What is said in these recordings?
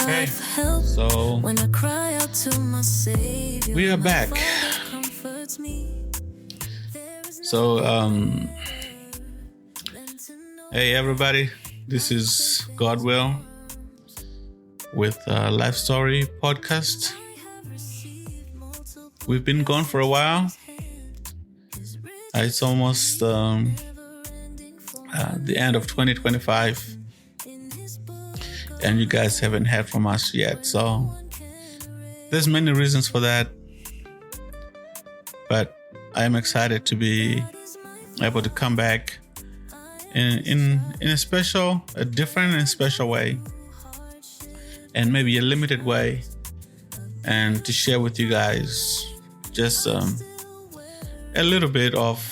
Okay, so we are back. So, hey everybody, this is Godwill with Life Story Podcast. We've been gone for a while. It's almost the end of 2025. And you guys haven't heard from us yet. So there's many reasons for that. But I am excited to be able to come back in a different and special way. And maybe a limited way. And to share with you guys just a little bit of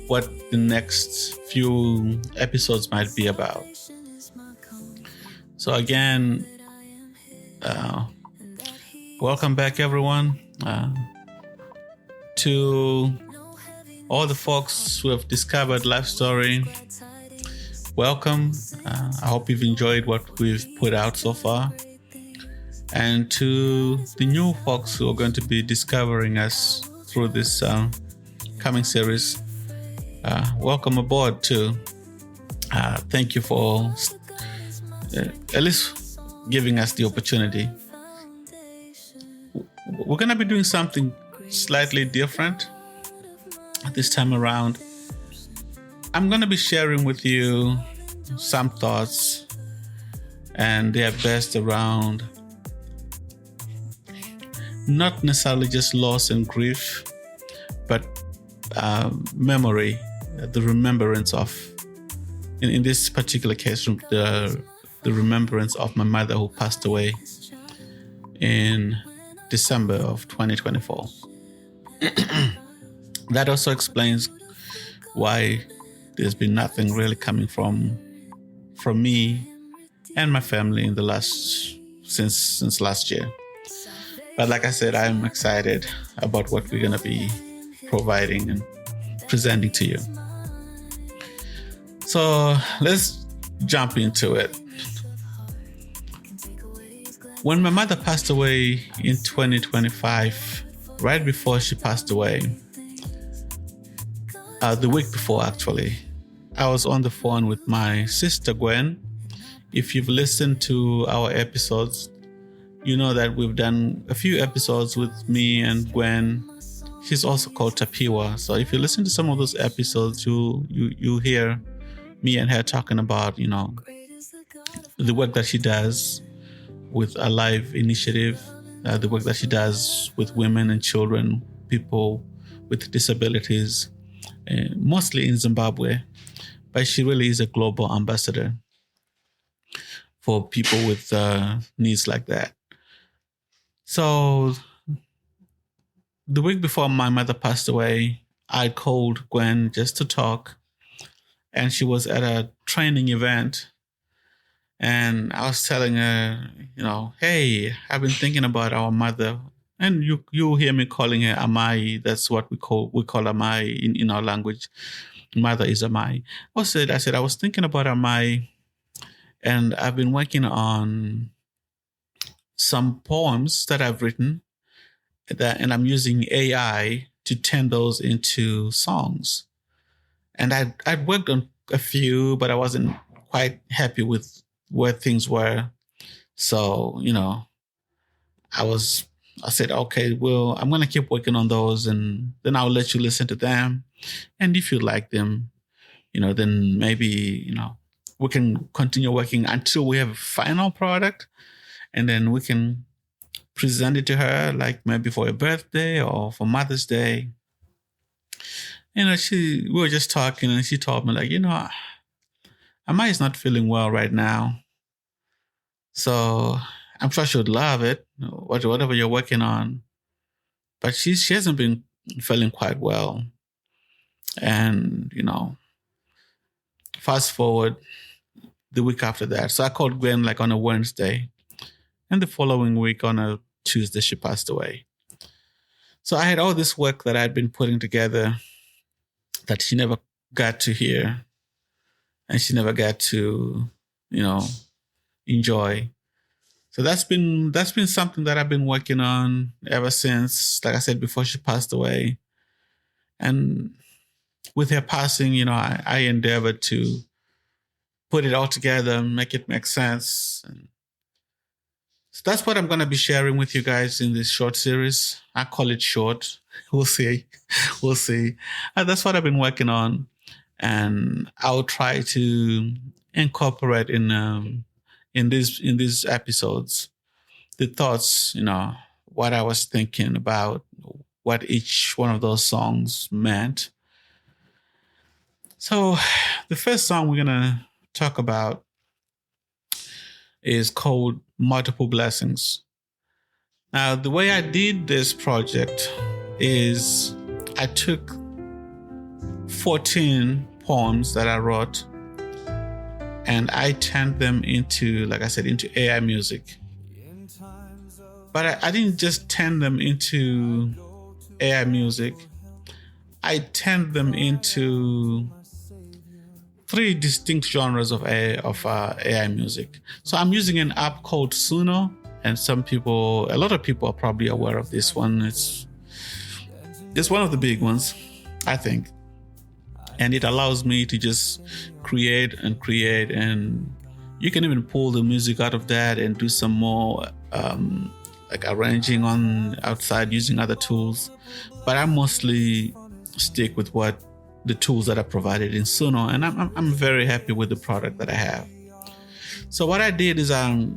what the next few episodes might be about. So again, welcome back everyone to all the folks who have discovered Life Story. Welcome. I hope you've enjoyed what we've put out so far. And to the new folks who are going to be discovering us through this coming series, welcome aboard too. Thank you for at least giving us the opportunity. We're going to be doing something slightly different this time around. I'm going to be sharing with you some thoughts, and they are based around not necessarily just loss and grief, but memory, the remembrance of, in this particular case, the remembrance of my mother who passed away in December of 2024. That also explains why there's been nothing really coming from me and my family in the since last year. But like I said, I'm excited about what we're going to be providing and presenting to you. So let's jump into it. When my mother passed away in 2025, right before she passed away, the week before actually, I was on the phone with my sister Gwen. If you've listened to our episodes, you know that we've done a few episodes with me and Gwen. She's also called Tapiwa. So if you listen to some of those episodes, you hear me and her talking about, the work that she does with a live initiative, the work that she does with women and children, people with disabilities, mostly in Zimbabwe. But she really is a global ambassador for people with needs like that. So the week before my mother passed away, I called Gwen just to talk. And she was at a training event. And I was telling her, hey, I've been thinking about our mother. And you hear me calling her Amai. That's what we call Amai in our language. Mother is Amai. I said I was thinking about Amai, and I've been working on some poems that I've written, and I'm using AI to turn those into songs. And I'd worked on a few, but I wasn't quite happy with where things were. So, I said, okay, well, I'm going to keep working on those, and then I'll let you listen to them. And if you like them, then maybe, we can continue working until we have a final product, and then we can present it to her, like maybe for a birthday or for Mother's Day. We were just talking, and she told me, like, Amai is not feeling well right now. So I'm sure she would love it, whatever you're working on. But she hasn't been feeling quite well. And, fast forward the week after that. So I called Gwen like on a Wednesday. And the following week on a Tuesday, she passed away. So I had all this work that I'd been putting together that she never got to hear. And she never got to, enjoy. So that's been something that I've been working on ever since, like I said, before she passed away. And with her passing, I endeavored to put it all together and make it make sense. And so that's what I'm going to be sharing with you guys in this short series. I call it short. We'll see. We'll see. And that's what I've been working on. And I'll try to incorporate in these episodes the thoughts, what I was thinking about, what each one of those songs meant. So the first song we're gonna talk about is called Multiple Blessings. Now, the way I did this project is I took 14 poems that I wrote and I turned them into, like I said, into AI music. But I didn't just turn them into AI music. I turned them into three distinct genres of AI music. So I'm using an app called Suno, and a lot of people are probably aware of this one. It's one of the big ones, I think. And it allows me to just create, and you can even pull the music out of that and do some more like arranging on outside using other tools. But I mostly stick with the tools that are provided in Suno, and I'm very happy with the product that I have. So what I did is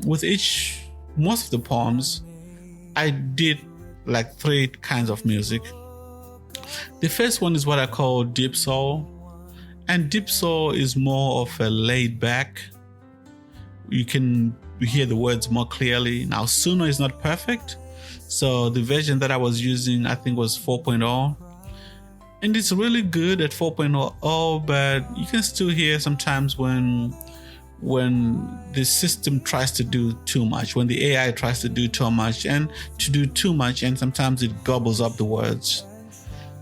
with most of the poems, I did like three kinds of music. The first one is what I call deep soul, and deep soul is more of a laid back. You can hear the words more clearly. Now, Suno is not perfect, so the version that I was using, I think, was 4.0. And it's really good at 4.0, but you can still hear sometimes when the system tries to do too much, when the AI tries to do too much, and sometimes it gobbles up the words.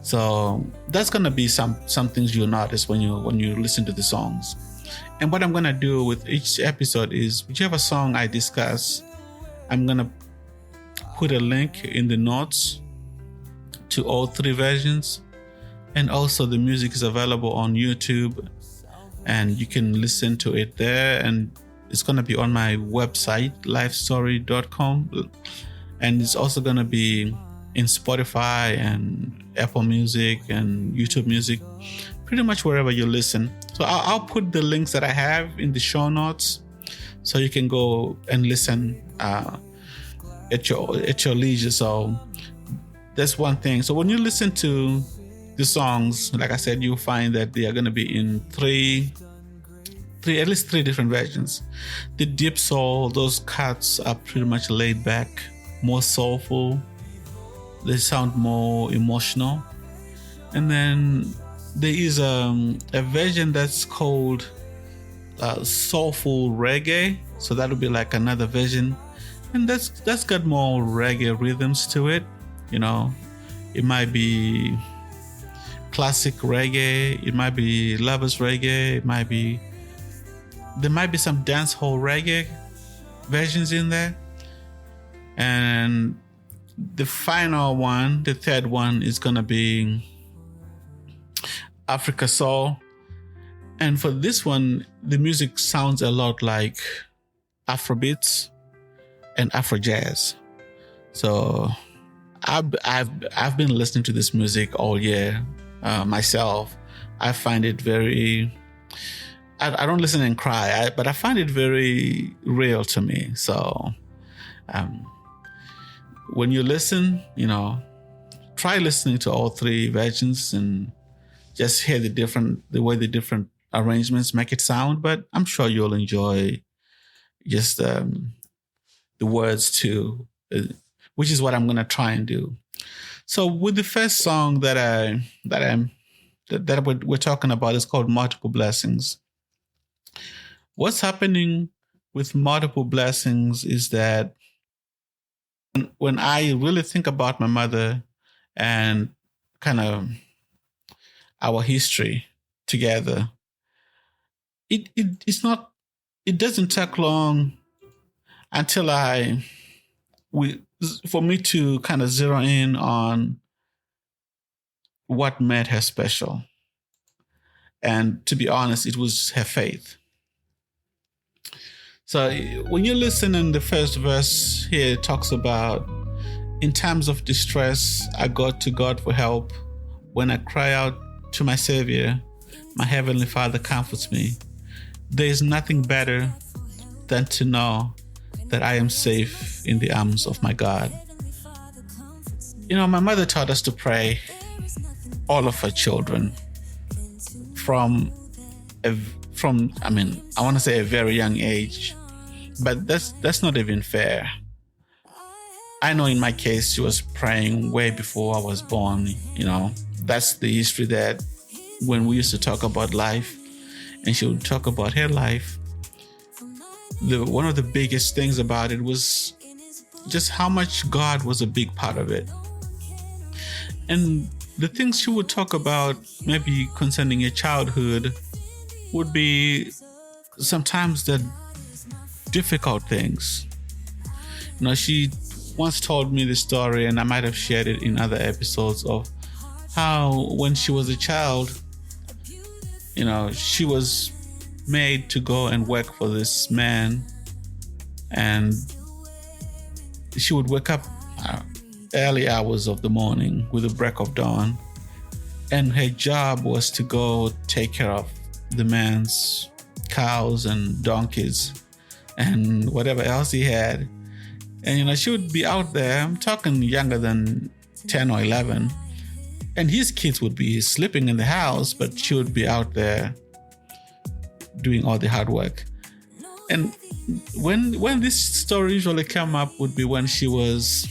So that's gonna be some things you'll notice when you listen to the songs. And what I'm gonna do with each episode is whichever song I discuss, I'm gonna put a link in the notes to all three versions. And also the music is available on YouTube and you can listen to it there, and it's going to be on my website lifestory.com, and it's also going to be in Spotify and Apple Music and YouTube Music, pretty much wherever you listen. So I'll put the links that I have in the show notes so you can go and listen at your leisure. So that's one thing. So when you listen to the songs, like I said, you'll find that they are going to be in at least three different versions. The deep soul, those cuts are pretty much laid back, more soulful. They sound more emotional. And then there is a version that's called soulful reggae. So that would be like another version, and that's got more reggae rhythms to it. It might be classic reggae, it might be lovers reggae, there might be some dance hall reggae versions in there. And the final one, the third one, is gonna be Africa Soul. And for this one, the music sounds a lot like Afrobeats and Afro jazz. So I've been listening to this music all year myself. I find it very, I don't listen and cry, but I find it very real to me. So when you listen, try listening to all three versions and just hear the way the different arrangements make it sound. But I'm sure you'll enjoy just the words too, which is what I'm going to try and do. So with the first song that we're talking about is called Multiple Blessings. What's happening with Multiple Blessings is that when I really think about my mother and kind of our history together, it doesn't take long until for me to kind of zero in on what made her special. And to be honest, it was her faith. So when you listen in the first verse here, it talks about, in times of distress, I go to God for help. When I cry out to my Savior, my Heavenly Father comforts me. There is nothing better than to know that I am safe in the arms of my God. You know, my mother taught us to pray, all of her children, from I want to say a very young age, but that's not even fair. I know in my case, she was praying way before I was born. You know, that's the history that when we used to talk about life and she would talk about her life, one of the biggest things about it was just how much God was a big part of it. And the things she would talk about, maybe concerning her childhood, would be sometimes the difficult things. You know, she once told me the story, and I might have shared it in other episodes, of how when she was a child, you know, she was made to go and work for this man, and she would wake up early hours of the morning with the break of dawn, and her job was to go take care of the man's cows and donkeys and whatever else he had. And, you know, she would be out there, I'm talking younger than 10 or 11, and his kids would be sleeping in the house, but she would be out there doing all the hard work. And when this story usually came up would be when she was,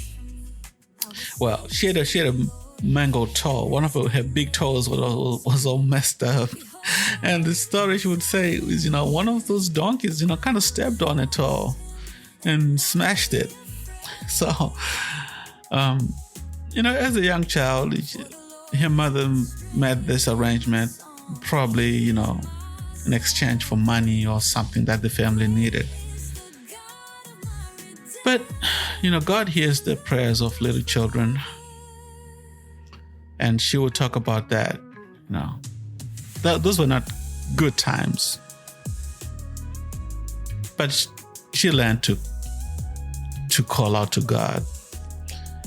well, she had a mango toe. One of her big toes was all messed up. And the story she would say is, you know, one of those donkeys, you know, kind of stepped on her toe and smashed it. So, you know, as a young child, her mother made this arrangement, probably, you know, in exchange for money or something that the family needed. But, you know, God hears the prayers of little children. And she would talk about that, you know. Those were not good times. But she learned to call out to God.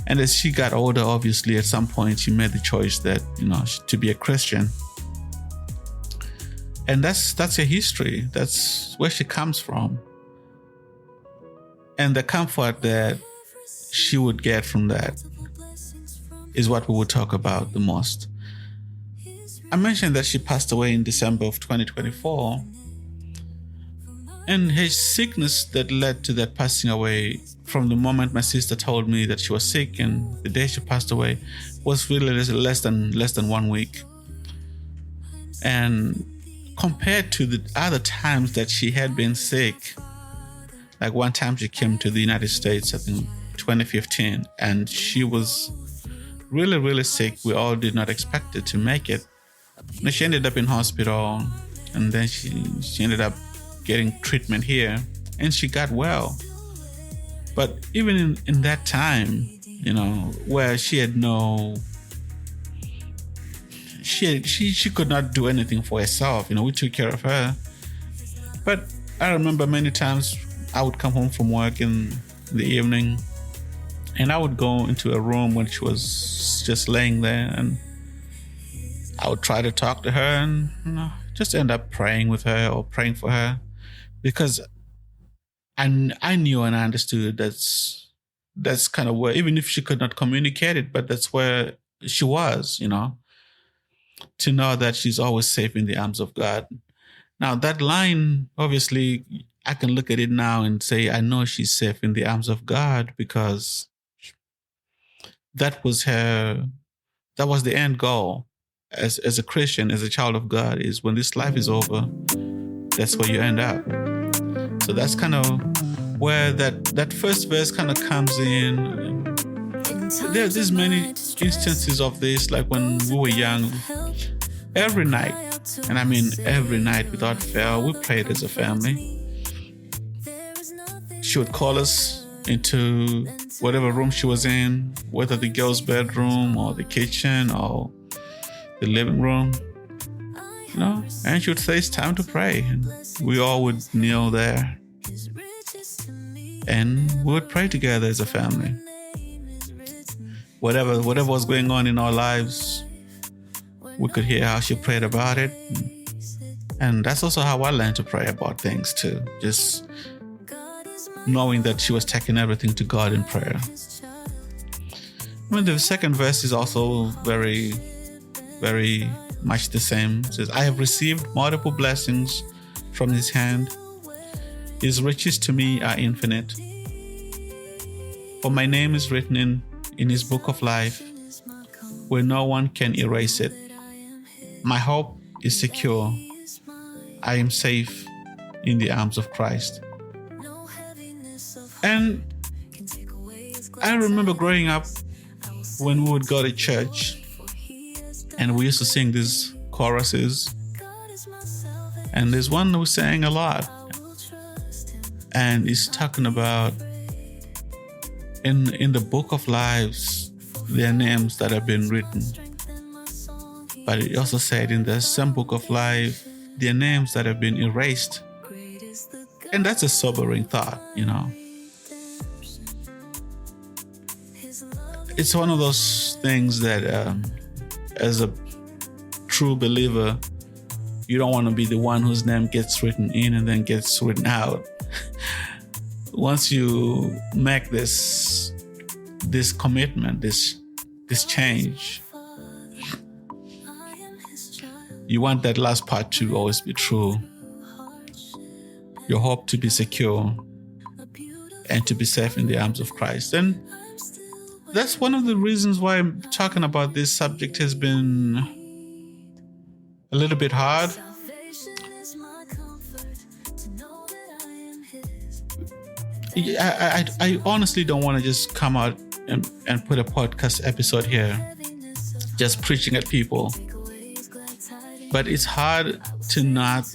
And as she got older, obviously, at some point, she made the choice that, you know, to be a Christian. And that's her history. That's where she comes from. And the comfort that she would get from that is what we would talk about the most. I mentioned that she passed away in December of 2024. And her sickness that led to that passing away, from the moment my sister told me that she was sick and the day she passed away, was really less than 1 week. And compared to the other times that she had been sick, like one time she came to the United States, I think 2015, and she was really, really sick. We all did not expect her to make it. And she ended up in hospital, and then she ended up getting treatment here, and she got well. But even in that time, you know, where she had she could not do anything for herself, you know, we took care of her. But I remember many times I would come home from work in the evening, and I would go into a room when she was just laying there, and I would try to talk to her and, you know, just end up praying with her or praying for her, because I knew and I understood that's kind of where, even if she could not communicate it, but that's where she was, you know, to know that she's always safe in the arms of God. Now, that line, obviously, I can look at it now and say, I know she's safe in the arms of God, because that was the end goal as a Christian, as a child of God, is when this life is over, that's where you end up. So that's kind of where that first verse kind of comes in. There's many instances of this, like when we were young, every night, and I mean every night without fail, we prayed as a family. she would call us into whatever room she was in, whether the girls' bedroom or the kitchen or the living room, and she would say it's time to pray. And we all would kneel there and we would pray together as a family. Whatever was going on in our lives, we could hear how she prayed about it. And that's also how I learned to pray about things too. Just knowing that she was taking everything to God in prayer. The second verse is also very, very much the same. It says, I have received multiple blessings from his hand. His riches to me are infinite. For my name is written in his book of life, where no one can erase it. My hope is secure. I am safe in the arms of Christ. And I remember growing up when we would go to church and we used to sing these choruses. And there's one we sang a lot. And it's talking about in the book of lives, their names that have been written. But it also said in the same book of life, their names that have been erased. And that's a sobering thought, It's one of those things that as a true believer, you don't want to be the one whose name gets written in and then gets written out. Once you make this commitment, this change, you want that last part to always be true. Your hope to be secure and to be safe in the arms of Christ. And that's one of the reasons why I'm talking about this subject has been a little bit hard. I honestly don't want to just come out and put a podcast episode here just preaching at people. But it's hard to not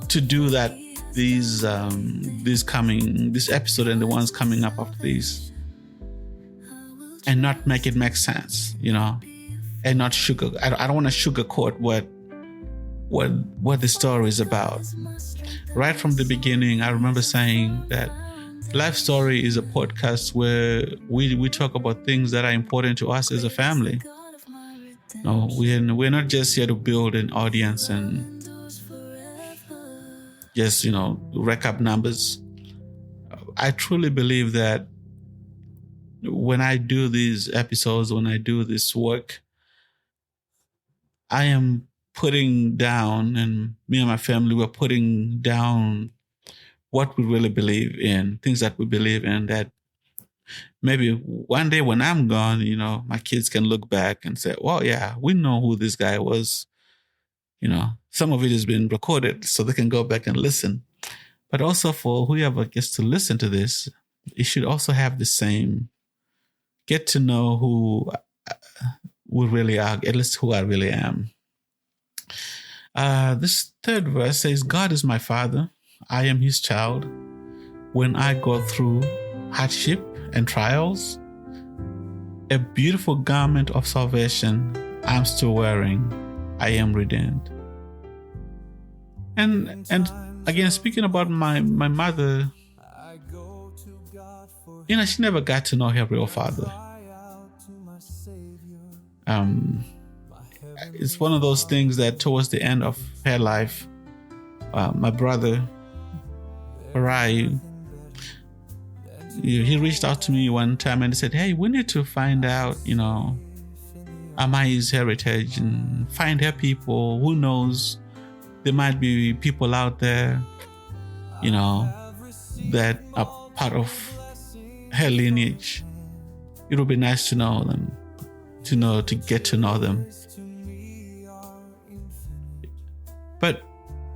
to do that this episode and the ones coming up after these, and not make it make sense, and not I don't want to sugarcoat what the story is about. Right from the beginning, I remember saying that Life Story is a podcast where we talk about things that are important to us as a family. No, we're not just here to build an audience and just, rack up numbers. I truly believe that when I do these episodes, when I do this work, I am putting down, and me and my family were putting down what we really believe in, things that we believe in, that maybe one day when I'm gone, my kids can look back and say, well, yeah, we know who this guy was. Some of it has been recorded so they can go back and listen. But also for whoever gets to listen to this, it should also have the same, get to know who we really are, at least who I really am. This third verse says, God is my father. I am his child. When I go through hardship and trials, a beautiful garment of salvation I'm still wearing. I am redeemed. And again, speaking about my mother, she never got to know her real father. It's one of those things that towards the end of her life, my brother, Rai, he reached out to me one time and he said, hey, we need to find out, Amai's heritage and find her people. Who knows? There might be people out there, that are part of her lineage. It would be nice to know them, to get to know them.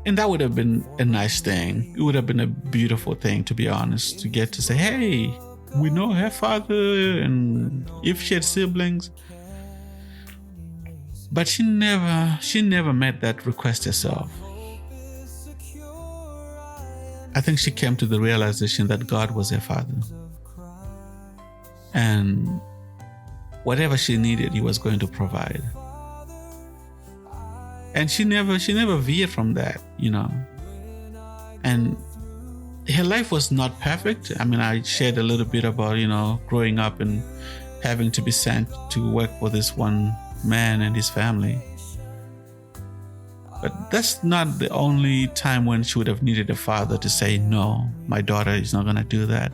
And that would have been a nice thing. It would have been a beautiful thing, to be honest, to get to say, hey, we know her father and if she had siblings. But she never made that request herself. I think she came to the realization that God was her father. And whatever she needed, he was going to provide. And she never veered from that, And her life was not perfect. I mean, I shared a little bit about, growing up and having to be sent to work for this one man and his family. But that's not the only time when she would have needed a father to say, no, my daughter is not going to do that.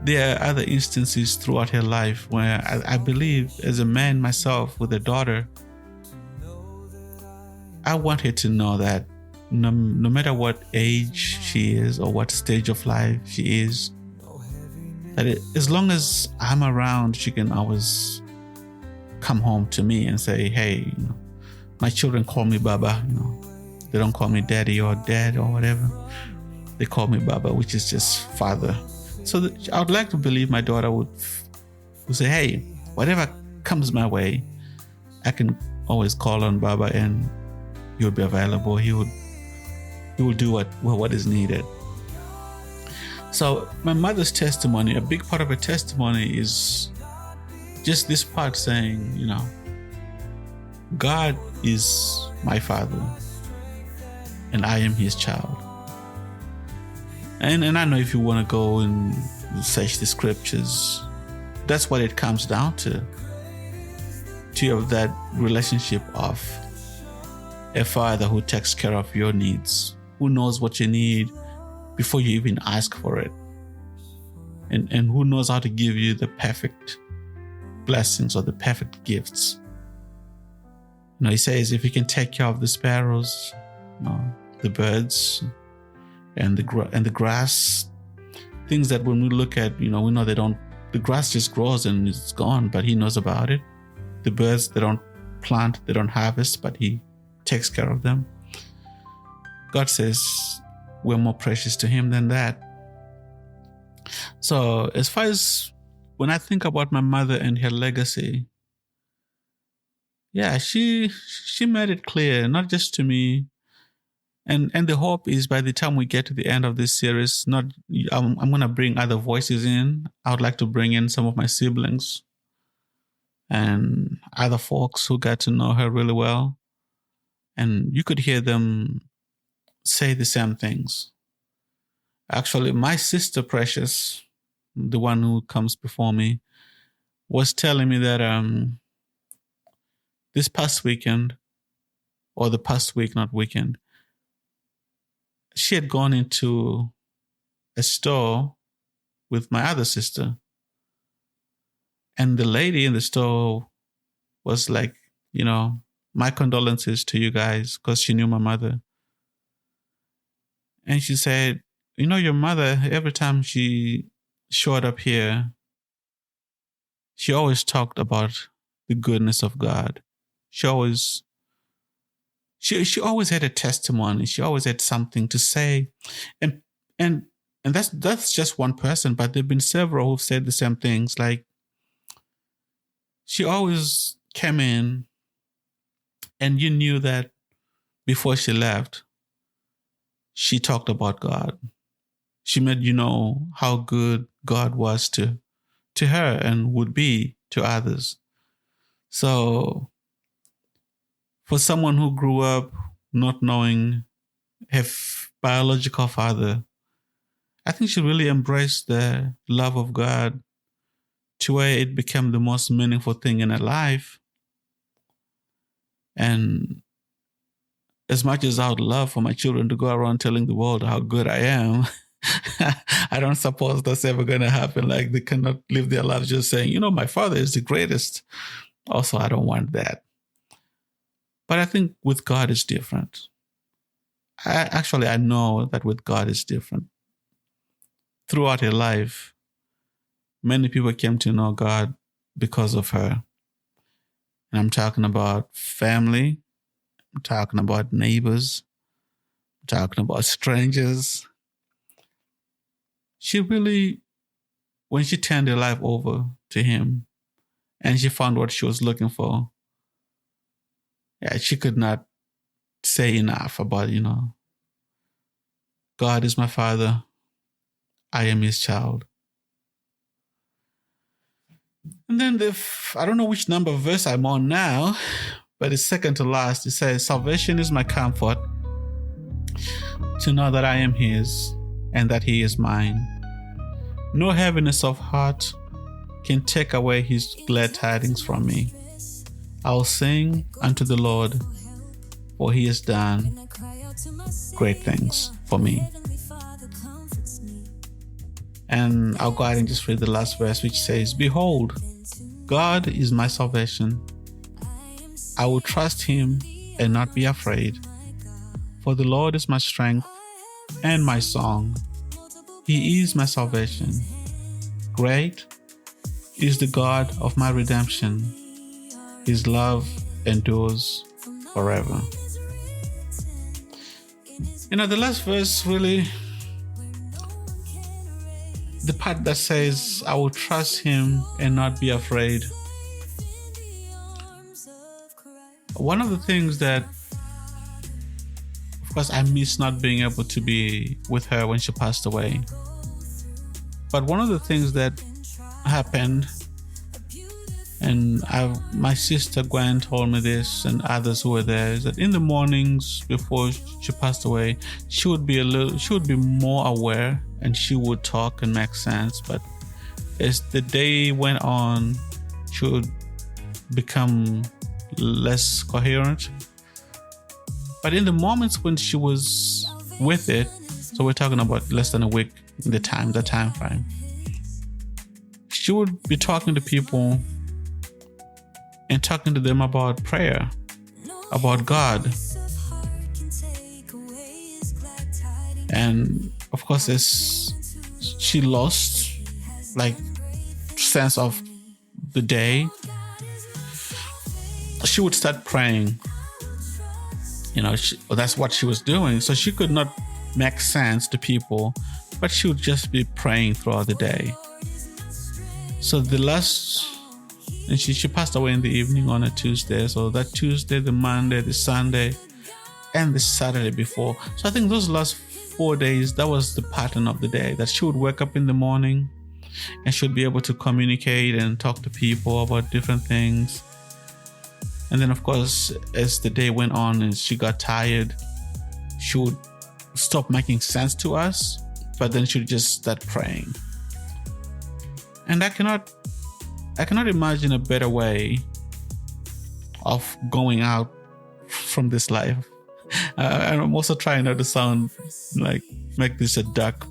There are other instances throughout her life where I believe, as a man myself with a daughter, I want her to know that no matter what age she is or what stage of life she is, that as long as I'm around, she can always come home to me and say, hey, my children call me Baba. They don't call me daddy or dad or whatever. They call me Baba, which is just father. So I would like to believe my daughter would say, hey, whatever comes my way, I can always call on Baba and he would be available. He will do what is needed. So my mother's testimony, a big part of her testimony is just this part saying, God is my father and I am his child. And I know if you want to go and search the scriptures, that's what it comes down to have that relationship of a father who takes care of your needs, who knows what you need before you even ask for it, and who knows how to give you the perfect blessings or the perfect gifts. He says, if you can take care of the sparrows, the birds, and the grass, things that when we look at, we know the grass just grows and it's gone, but he knows about it. The birds, they don't plant, they don't harvest, but he takes care of them. God says we're more precious to him than that. So as far as when I think about my mother and her legacy, yeah, she made it clear, not just to me. And the hope is by the time we get to the end of this series, I'm going to bring other voices in. I would like to bring in some of my siblings and other folks who got to know her really well. And you could hear them say the same things. Actually, my sister Precious, the one who comes before me, was telling me that this past weekend, or the past week, not weekend, she had gone into a store with my other sister. And the lady in the store was like, my condolences to you guys, because she knew my mother. And she said, your mother, every time she showed up here, she always talked about the goodness of God. She always had a testimony. She always had something to say. And that's just one person, but there've been several who've said the same things. Like, she always came in and you knew that before she left, she talked about God. She made you know how good God was to her and would be to others. So for someone who grew up not knowing her biological father, I think she really embraced the love of God to where it became the most meaningful thing in her life. And as much as I would love for my children to go around telling the world how good I am, I don't suppose that's ever going to happen. Like, they cannot live their lives just saying, my father is the greatest. Also, I don't want that. But I think with God it's different. I know that with God it's different. Throughout her life, many people came to know God because of her. And I'm talking about family. I'm talking about neighbors. I'm talking about strangers. She really, when she turned her life over to him and she found what she was looking for, she could not say enough about, God is my Father. I am His child. And then I don't know which number of verse I'm on now, but it's second to last. It says, salvation is my comfort, to know that I am His and that He is mine. No heaviness of heart can take away His glad tidings from me. I'll sing unto the Lord, for He has done great things for me. And I'll go ahead and just read the last verse, which says, behold, God is my salvation. I will trust Him and not be afraid. For the Lord is my strength and my song. He is my salvation. Great is the God of my redemption. His love endures forever. The last verse really, the part that says, I will trust Him and not be afraid. One of the things that, of course, I miss not being able to be with her when she passed away. But one of the things that happened, and my sister Gwen told me this, and others who were there, is that in the mornings before she passed away, she would be more aware, and she would talk and make sense. But as the day went on, she would become less coherent. But in the moments when she was with it, so we're talking about less than a week in the time frame, she would be talking to people and talking to them about prayer, about God. And of course, as she lost sense of the day, she would start praying. That's what she was doing. So she could not make sense to people, but she would just be praying throughout the day. So and she passed away in the evening on a Tuesday. So that Tuesday, the Monday, the Sunday, and the Saturday before. So I think those last 4 days, that was the pattern of the day, that she would wake up in the morning and she would be able to communicate and talk to people about different things. And then, of course, as the day went on and she got tired, she would stop making sense to us, but then she would just start praying. And I cannot imagine a better way of going out from this life. I'm also trying not to sound make this a dark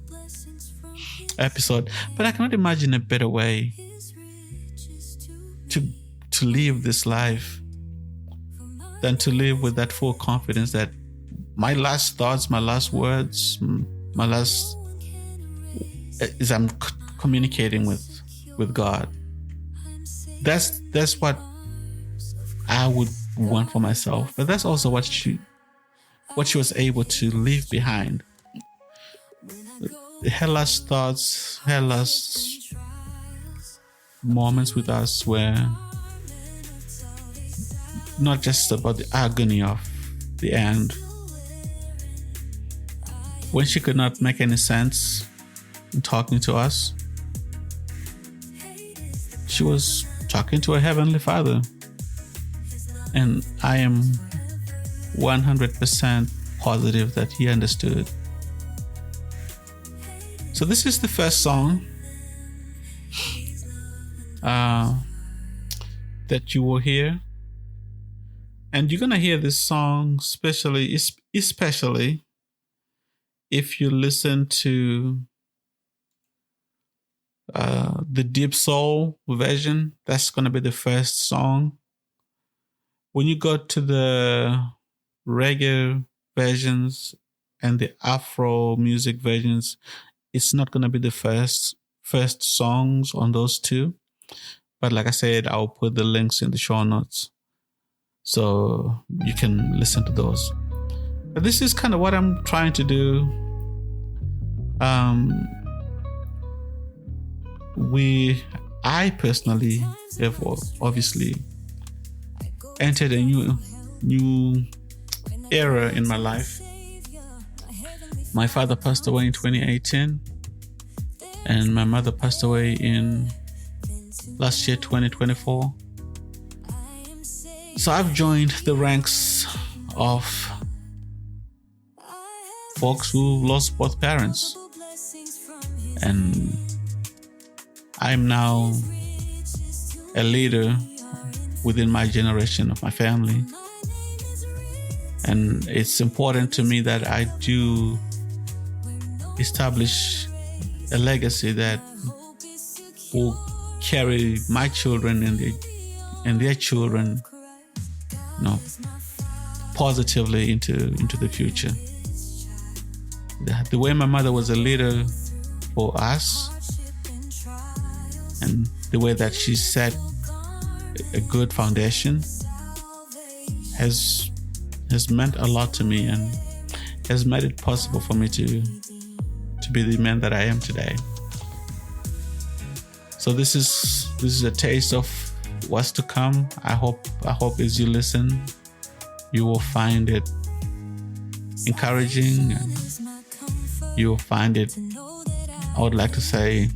episode, but I cannot imagine a better way to live this life than to live with that full confidence that my last thoughts, my last words, is I'm communicating with God. That's what I would want for myself, but that's also what she was able to leave behind. Her last thoughts, her last moments with us were not just about the agony of the end. When she could not make any sense in talking to us, she was talking to her Heavenly Father. And I am 100% positive that He understood. So this is the first song that you will hear. And you're going to hear this song especially if you listen to the Deep Soul version. That's going to be the first song. When you go to the reggae versions and the Afro music versions, it's not going to be the first songs on those two. But like I said, I'll put the links in the show notes so you can listen to those. But this is kind of what I'm trying to do. I personally have obviously entered a new era in my life. My father passed away in 2018, and my mother passed away in last year, 2024. So I've joined the ranks of folks who lost both parents, and I'm now a leader within my generation of my family. And it's important to me that I do establish a legacy that will carry my children and their children, positively into the future. The way my mother was a leader for us, and the way that she set a good foundation has meant a lot to me, and has made it possible for me to be the man that I am today. So this is a taste of what's to come. I hope as you listen, you will find it encouraging, and you will find it, I would like to say,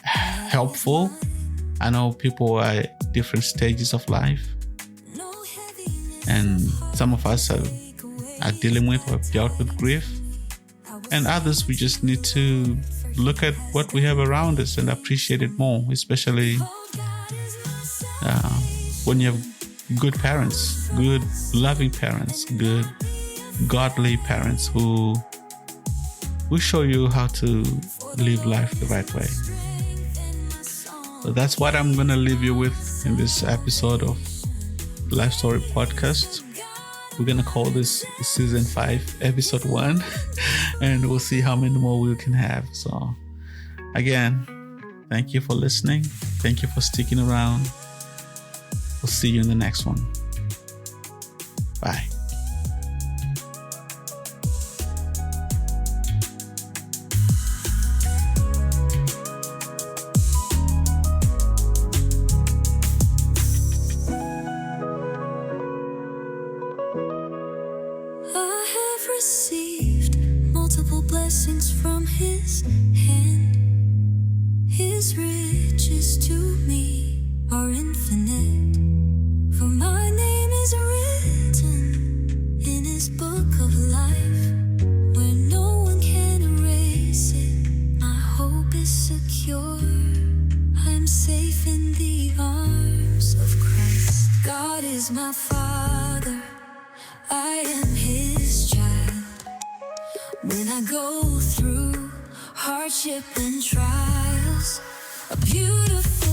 helpful. I know people are at different stages of life, and some of us are dealing with or have dealt with grief, and others we just need to look at what we have around us and appreciate it more, especially when you have good parents, good loving parents, good godly parents who show you how to live life the right way. So that's what I'm going to leave you with in this episode of Life Story Podcast. We're going to call this Season 5, Episode 1, and we'll see how many more we can have. So again, thank you for listening. Thank you for sticking around. We'll see you in the next one. Bye. Received multiple blessings from his hand. His riches to me are infinite, for my name is written in his book of life, where no one can erase it. My hope is secure, I'm safe in the arms of Christ. God is my Father, I am his child. When I go through hardship and trials, a beautiful